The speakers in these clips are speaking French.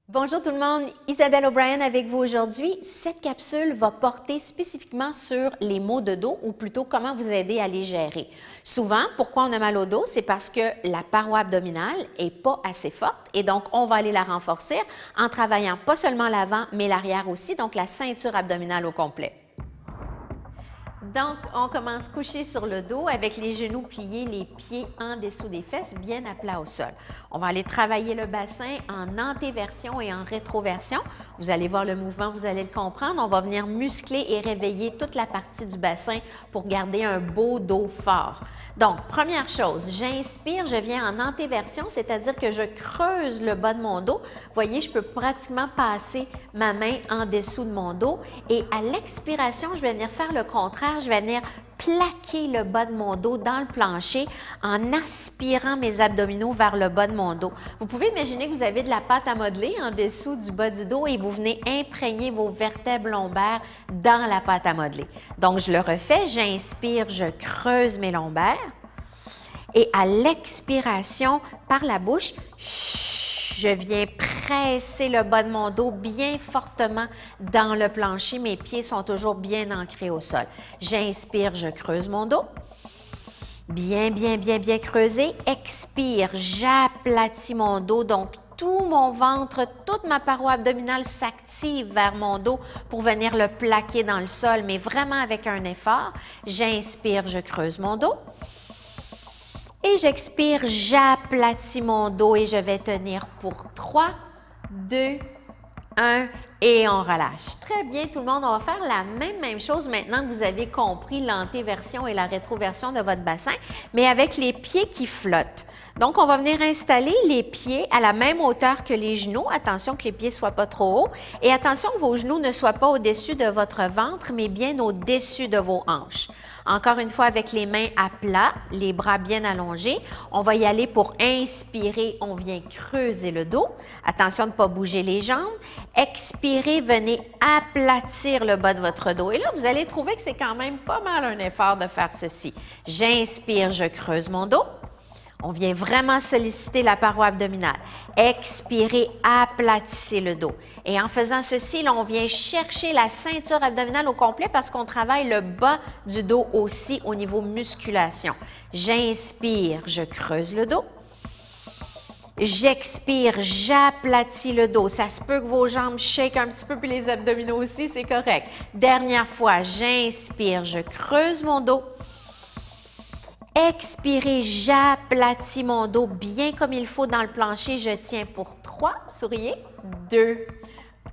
Bonjour tout le monde, Isabelle O'Brien avec vous aujourd'hui. Cette capsule va porter spécifiquement sur les maux de dos ou plutôt comment vous aider à les gérer. Souvent, pourquoi on a mal au dos? C'est parce que la paroi abdominale n'est pas assez forte et donc on va aller la renforcer en travaillant pas seulement l'avant mais l'arrière aussi, donc la ceinture abdominale au complet. Donc, on commence couché sur le dos avec les genoux pliés, les pieds en dessous des fesses, bien à plat au sol. On va aller travailler le bassin en antéversion et en rétroversion. Vous allez voir le mouvement, vous allez le comprendre. On va venir muscler et réveiller toute la partie du bassin pour garder un beau dos fort. Donc, première chose, j'inspire, je viens en antéversion, c'est-à-dire que je creuse le bas de mon dos. Vous voyez, je peux pratiquement passer ma main en dessous de mon dos. Et à l'expiration, je vais venir faire le contraire. Je vais venir plaquer le bas de mon dos dans le plancher en aspirant mes abdominaux vers le bas de mon dos. Vous pouvez imaginer que vous avez de la pâte à modeler en dessous du bas du dos et vous venez imprégner vos vertèbres lombaires dans la pâte à modeler. Donc, je le refais, j'inspire, je creuse mes lombaires et à l'expiration, par la bouche, je viens presser le bas de mon dos bien fortement dans le plancher. Mes pieds sont toujours bien ancrés au sol. J'inspire, je creuse mon dos. Bien creusé. Expire, j'aplatis mon dos. Donc, tout mon ventre, toute ma paroi abdominale s'active vers mon dos pour venir le plaquer dans le sol, mais vraiment avec un effort. J'inspire, je creuse mon dos. Et j'expire, j'aplatis mon dos et je vais tenir pour 3, 2, 1 et on relâche. Très bien tout le monde, on va faire la même chose maintenant que vous avez compris l'antéversion et la rétroversion de votre bassin, mais avec les pieds qui flottent. Donc, on va venir installer les pieds à la même hauteur que les genoux. Attention que les pieds ne soient pas trop hauts et attention que vos genoux ne soient pas au-dessus de votre ventre, mais bien au-dessus de vos hanches. Encore une fois, avec les mains à plat, les bras bien allongés, on va y aller pour inspirer, on vient creuser le dos. Attention de ne pas bouger les jambes. Expirez, venez aplatir le bas de votre dos. Et là, vous allez trouver que c'est quand même pas mal un effort de faire ceci. J'inspire, je creuse mon dos. On vient vraiment solliciter la paroi abdominale. Expirez, aplatissez le dos. Et en faisant ceci, là, on vient chercher la ceinture abdominale au complet parce qu'on travaille le bas du dos aussi au niveau musculation. J'inspire, je creuse le dos. J'expire, j'aplatis le dos. Ça se peut que vos jambes shake un petit peu, puis les abdominaux aussi, c'est correct. Dernière fois, j'inspire, je creuse mon dos. Expirez, j'aplatis mon dos bien comme il faut dans le plancher. Je tiens pour 3, souriez, 2,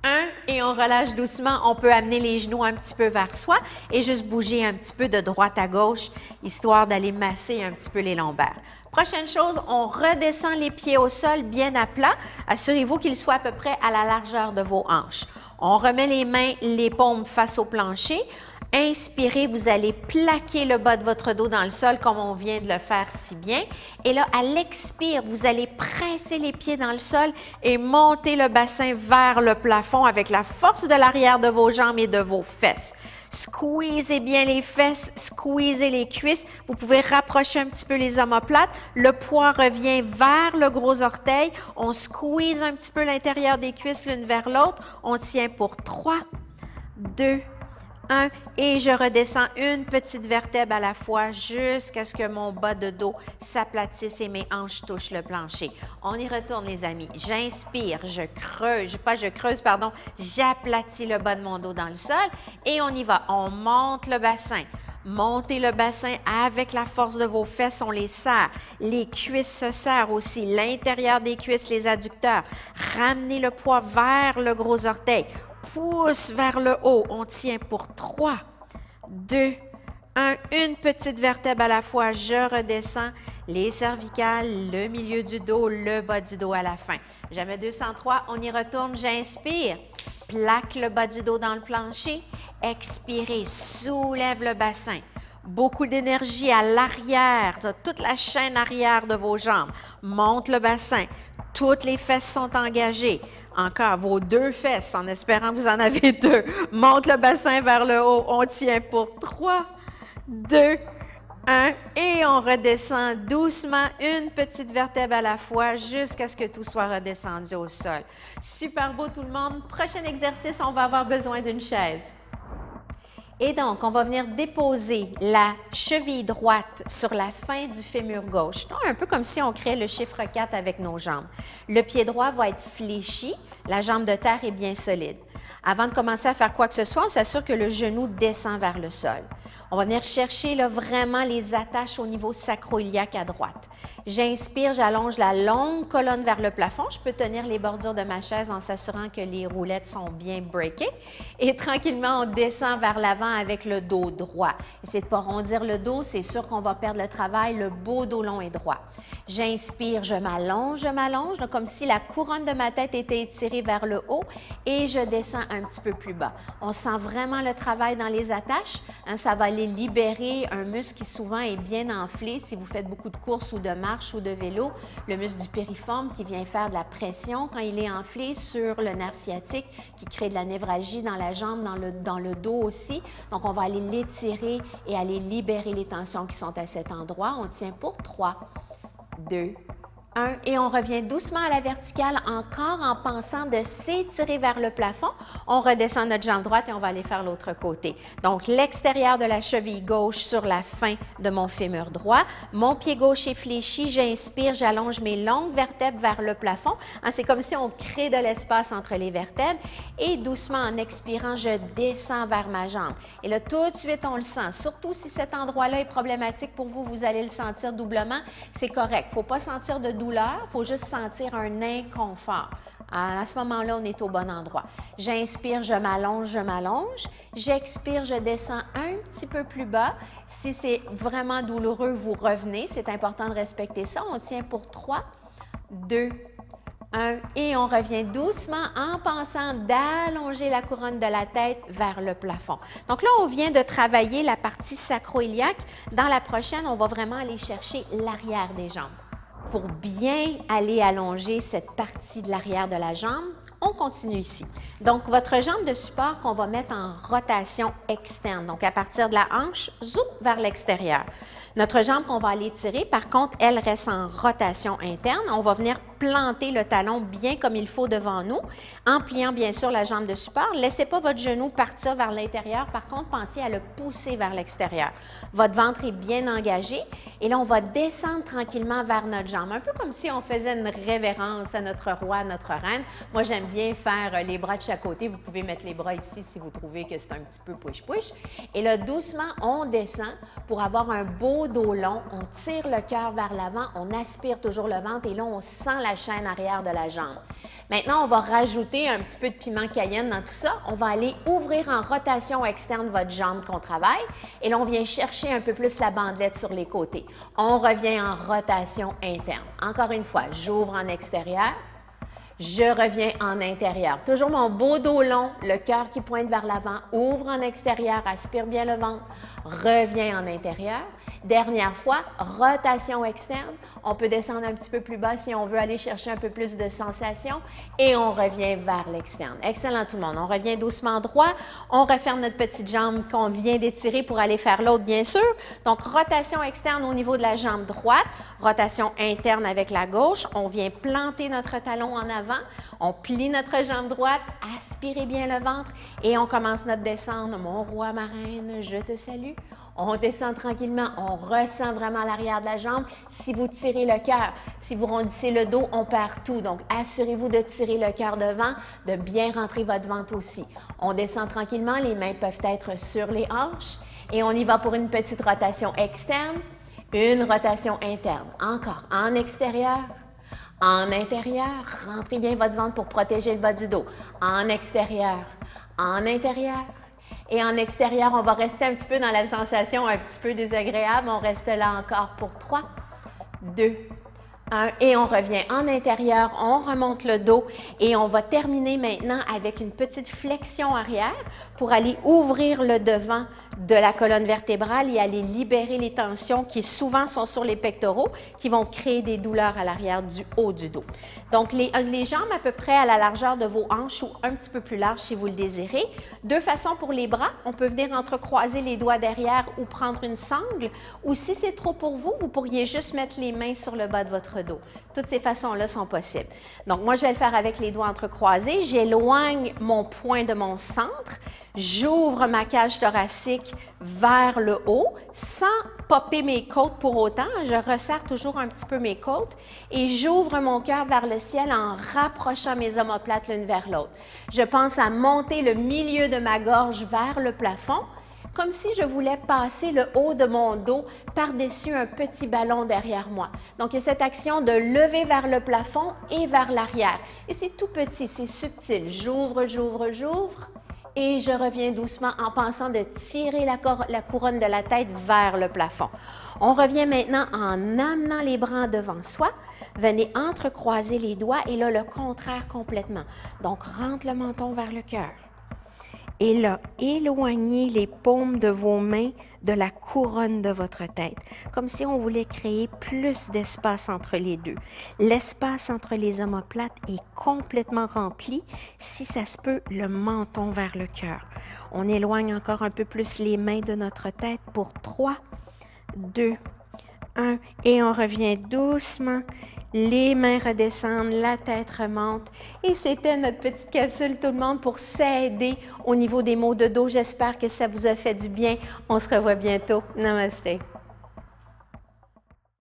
1 et on relâche doucement. On peut amener les genoux un petit peu vers soi et juste bouger un petit peu de droite à gauche, histoire d'aller masser un petit peu les lombaires. Prochaine chose, on redescend les pieds au sol bien à plat. Assurez-vous qu'ils soient à peu près à la largeur de vos hanches. On remet les mains, les paumes face au plancher. Inspirez, vous allez plaquer le bas de votre dos dans le sol comme on vient de le faire si bien. Et là, à l'expire, vous allez presser les pieds dans le sol et monter le bassin vers le plafond avec la force de l'arrière de vos jambes et de vos fesses. Squeezez bien les fesses, squeezez les cuisses. Vous pouvez rapprocher un petit peu les omoplates. Le poids revient vers le gros orteil. On squeeze un petit peu l'intérieur des cuisses l'une vers l'autre. On tient pour 3, 2, 1 et je redescends une petite vertèbre à la fois jusqu'à ce que mon bas de dos s'aplatisse et mes hanches touchent le plancher. On y retourne les amis. J'inspire, j'aplatis le bas de mon dos dans le sol et on y va. On monte le bassin. Montez le bassin avec la force de vos fesses, on les serre. Les cuisses se serrent aussi, l'intérieur des cuisses, les adducteurs. Ramenez le poids vers le gros orteil. Pousse vers le haut. On tient pour 3, 2, 1. Une petite vertèbre à la fois. Je redescends. Les cervicales, le milieu du dos, le bas du dos à la fin. Jamais 203. On y retourne. J'inspire. Plaque le bas du dos dans le plancher. Expirez. Soulève le bassin. Beaucoup d'énergie à l'arrière, toute la chaîne arrière de vos jambes. Monte le bassin. Toutes les fesses sont engagées. Encore, vos 2 fesses, en espérant que vous en avez 2. Monte le bassin vers le haut. On tient pour 3, 2, 1 et on redescend doucement, une petite vertèbre à la fois jusqu'à ce que tout soit redescendu au sol. Super beau tout le monde. Prochain exercice, on va avoir besoin d'une chaise. Et donc, on va venir déposer la cheville droite sur la fin du fémur gauche. Donc, un peu comme si on créait le chiffre 4 avec nos jambes. Le pied droit va être fléchi, la jambe de terre est bien solide. Avant de commencer à faire quoi que ce soit, on s'assure que le genou descend vers le sol. On va venir chercher là, vraiment les attaches au niveau sacro-iliaque à droite. J'inspire, j'allonge la longue colonne vers le plafond. Je peux tenir les bordures de ma chaise en s'assurant que les roulettes sont bien breakées. Et tranquillement, on descend vers l'avant avec le dos droit. Essayez de ne pas rondir le dos, c'est sûr qu'on va perdre le travail. Le beau dos long et droit. J'inspire, je m'allonge, comme si la couronne de ma tête était étirée vers le haut et je descends un petit peu plus bas. On sent vraiment le travail dans les attaches. Hein, ça va aller libérer un muscle qui souvent est bien enflé si vous faites beaucoup de courses ou de marche ou de vélo, le muscle du périforme qui vient faire de la pression quand il est enflé sur le nerf sciatique qui crée de la névralgie dans la jambe, dans le dos aussi. Donc, on va aller l'étirer et aller libérer les tensions qui sont à cet endroit. On tient pour 3, 2, 1 et on revient doucement à la verticale, encore en pensant de s'étirer vers le plafond. On redescend notre jambe droite et on va aller faire l'autre côté. Donc, l'extérieur de la cheville gauche sur la fin de mon fémur droit. Mon pied gauche est fléchi, j'inspire, j'allonge mes longues vertèbres vers le plafond. Hein, c'est comme si on crée de l'espace entre les vertèbres. Et doucement, en expirant, je descends vers ma jambe. Et là, tout de suite, on le sent. Surtout si cet endroit-là est problématique pour vous, vous allez le sentir doublement. C'est correct. Il ne faut pas sentir de douleur, il faut juste sentir un inconfort. À ce moment-là, on est au bon endroit. J'inspire, je m'allonge. J'expire, je descends un petit peu plus bas. Si c'est vraiment douloureux, vous revenez. C'est important de respecter ça. On tient pour 3, 2, 1 et on revient doucement en pensant d'allonger la couronne de la tête vers le plafond. Donc là, on vient de travailler la partie sacro-iliaque. Dans la prochaine, on va vraiment aller chercher l'arrière des jambes. Pour bien aller allonger cette partie de l'arrière de la jambe, on continue ici. Donc, votre jambe de support qu'on va mettre en rotation externe. Donc, à partir de la hanche, zoup, vers l'extérieur. Notre jambe qu'on va aller tirer, par contre, elle reste en rotation interne. On va venir planter le talon bien comme il faut devant nous, en pliant bien sûr la jambe de support. Laissez pas votre genou partir vers l'intérieur. Par contre, pensez à le pousser vers l'extérieur. Votre ventre est bien engagé. Et là, on va descendre tranquillement vers notre jambe. Un peu comme si on faisait une révérence à notre roi, à notre reine. Moi, j'aime bien faire les bras de chaque côté. Vous pouvez mettre les bras ici si vous trouvez que c'est un petit peu push-push. Et là, doucement, on descend pour avoir un beau dos long. On tire le cœur vers l'avant. On aspire toujours le ventre. Et là, on sent la chaîne arrière de la jambe. Maintenant, on va rajouter un petit peu de piment cayenne dans tout ça. On va aller ouvrir en rotation externe votre jambe qu'on travaille. Et là, on vient chercher un peu plus la bandelette sur les côtés. On revient en rotation interne. Encore une fois, j'ouvre en extérieur. Je reviens en intérieur. Toujours mon beau dos long, le cœur qui pointe vers l'avant, ouvre en extérieur, aspire bien le ventre, reviens en intérieur. Dernière fois, rotation externe. On peut descendre un petit peu plus bas si on veut aller chercher un peu plus de sensation et on revient vers l'externe. Excellent tout le monde. On revient doucement droit. On referme notre petite jambe qu'on vient d'étirer pour aller faire l'autre, bien sûr. Donc, rotation externe au niveau de la jambe droite, rotation interne avec la gauche. On vient planter notre talon en avant. On plie notre jambe droite, aspirez bien le ventre et on commence notre descente. Mon roi, ma reine, je te salue. On descend tranquillement, on ressent vraiment l'arrière de la jambe. Si vous tirez le cœur, si vous rondissez le dos, on perd tout. Donc, assurez-vous de tirer le cœur devant, de bien rentrer votre ventre aussi. On descend tranquillement, les mains peuvent être sur les hanches et on y va pour une petite rotation externe, une rotation interne. Encore, en extérieur, en intérieur, rentrez bien votre ventre pour protéger le bas du dos. En extérieur, en intérieur. Et en extérieur, on va rester un petit peu dans la sensation un petit peu désagréable. On reste là encore pour 3, 2, 1 et on revient en intérieur, on remonte le dos et on va terminer maintenant avec une petite flexion arrière pour aller ouvrir le devant de la colonne vertébrale et aller libérer les tensions qui souvent sont sur les pectoraux qui vont créer des douleurs à l'arrière du haut du dos. Donc, les jambes à peu près à la largeur de vos hanches ou un petit peu plus large si vous le désirez. Deux façons pour les bras, on peut venir entrecroiser les doigts derrière ou prendre une sangle ou si c'est trop pour vous, vous pourriez juste mettre les mains sur le bas de votre dos. Toutes ces façons-là sont possibles. Donc, moi, je vais le faire avec les doigts entrecroisés. J'éloigne mon poing de mon centre. J'ouvre ma cage thoracique vers le haut sans popper mes côtes pour autant. Je resserre toujours un petit peu mes côtes et j'ouvre mon cœur vers le ciel en rapprochant mes omoplates l'une vers l'autre. Je pense à monter le milieu de ma gorge vers le plafond comme si je voulais passer le haut de mon dos par-dessus un petit ballon derrière moi. Donc, il y a cette action de lever vers le plafond et vers l'arrière. Et c'est tout petit, c'est subtil. J'ouvre, j'ouvre, j'ouvre. Et je reviens doucement en pensant de tirer la couronne de la tête vers le plafond. On revient maintenant en amenant les bras devant soi. Venez entrecroiser les doigts et là, le contraire complètement. Donc, rentre le menton vers le cœur. Et là, éloignez les paumes de vos mains de la couronne de votre tête, comme si on voulait créer plus d'espace entre les deux. L'espace entre les omoplates est complètement rempli, si ça se peut, le menton vers le cœur. On éloigne encore un peu plus les mains de notre tête pour 3, 2, 1 et on revient doucement. Les mains redescendent, la tête remonte. Et c'était notre petite capsule, tout le monde, pour s'aider au niveau des maux de dos. J'espère que ça vous a fait du bien. On se revoit bientôt. Namaste.